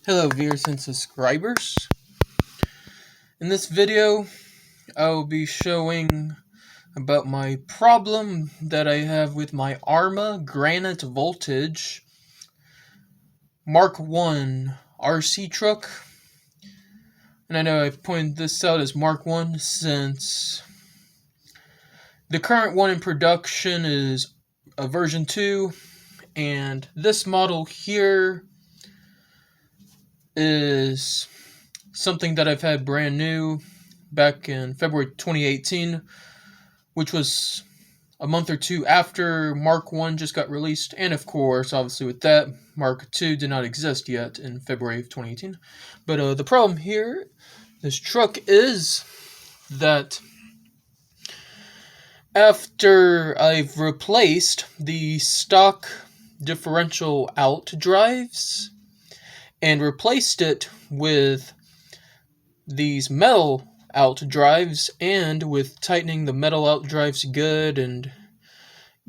Hello viewers and subscribers. In this video, I will be showing about my problem that I have with my ARRMA Granite Voltage Mark 1 RC truck. And I know I've pointed this out as Mark 1 since the current one in production is a version 2, and this model here is something that I've had brand new back in February 2018, which was a month or two after Mark 1 just got released. And of course, obviously with that, Mark 2 did not exist yet in February of 2018. But the problem here, this truck, is that after I've replaced the stock differential outdrives and replaced it with these metal outdrives, and with tightening the metal outdrives good and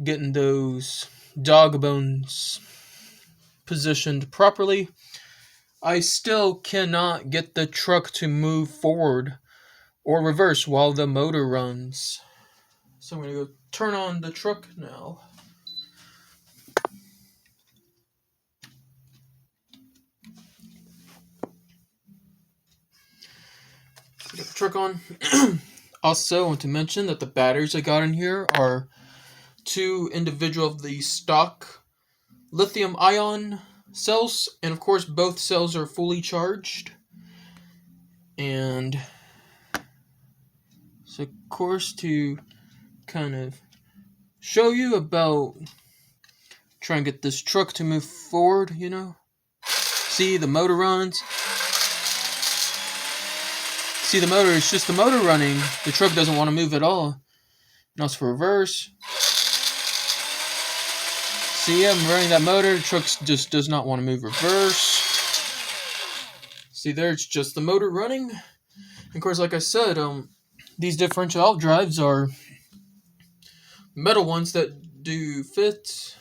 getting those dog bones positioned properly, I still cannot get the truck to move forward or reverse while the motor runs. So I'm going to go turn on the truck now. Get the truck on. Also, I want to mention that the batteries I got in here are two individual of the stock lithium ion cells, and of course both cells are fully charged. And so, of course, to kind of show you about trying to get this truck to move forward, see, the motor runs. See, the motor, it's just the motor running. The truck doesn't want to move at all. And also for reverse. See, I'm running that motor. The truck just does not want to move reverse. See there, it's just the motor running. And of course, like I said, these differential outdrives are metal ones that do fit,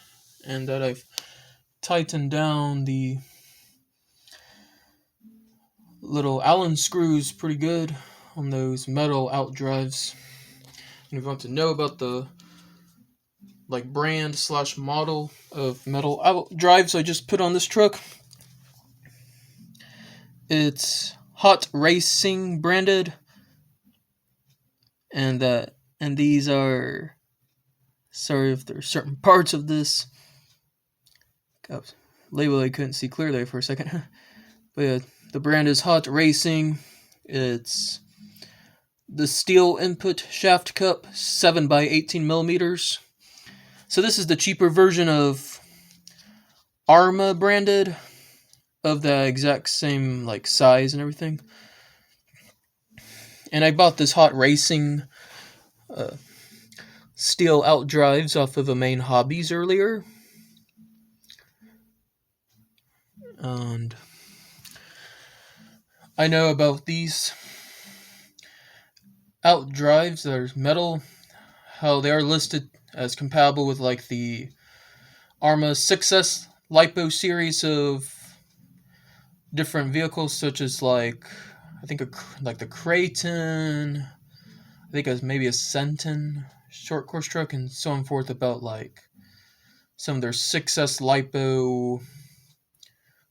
and that I've tightened down the little Allen screws pretty good on those metal outdrives. And if you want to know about the brand / model of metal outdrives I just put on this truck, it's Hot Racing branded, and these are, sorry if there's certain parts of this label I couldn't see clear there for a second. But yeah, the brand is Hot Racing. It's the steel input shaft cup, 7 by 18 millimeters. So this is the cheaper version of ARRMA branded, of the exact same size and everything. And I bought this Hot Racing steel outdrives off of a Main Hobbies earlier. And I know about these outdrives that are metal, how they are listed as compatible with the ARRMA 6S LiPo series of different vehicles, such as I think the Creighton, I think it maybe a Centon short course truck, and so on forth, about some of their 6S LiPo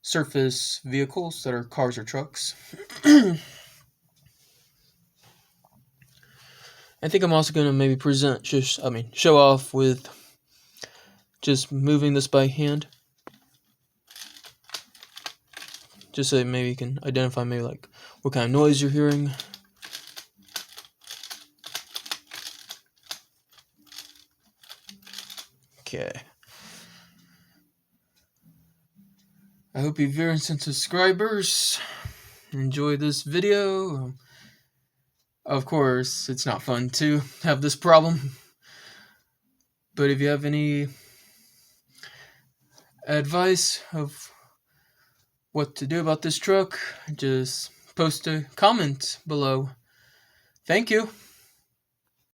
surface vehicles that are cars or trucks. I think I'm also going to maybe show off with just moving this by hand, just so maybe you can identify what kind of noise you're hearing. Okay. I hope you viewers and subscribers enjoy this video. Of course, it's not fun to have this problem, but if you have any advice of what to do about this truck, just post a comment below. Thank you.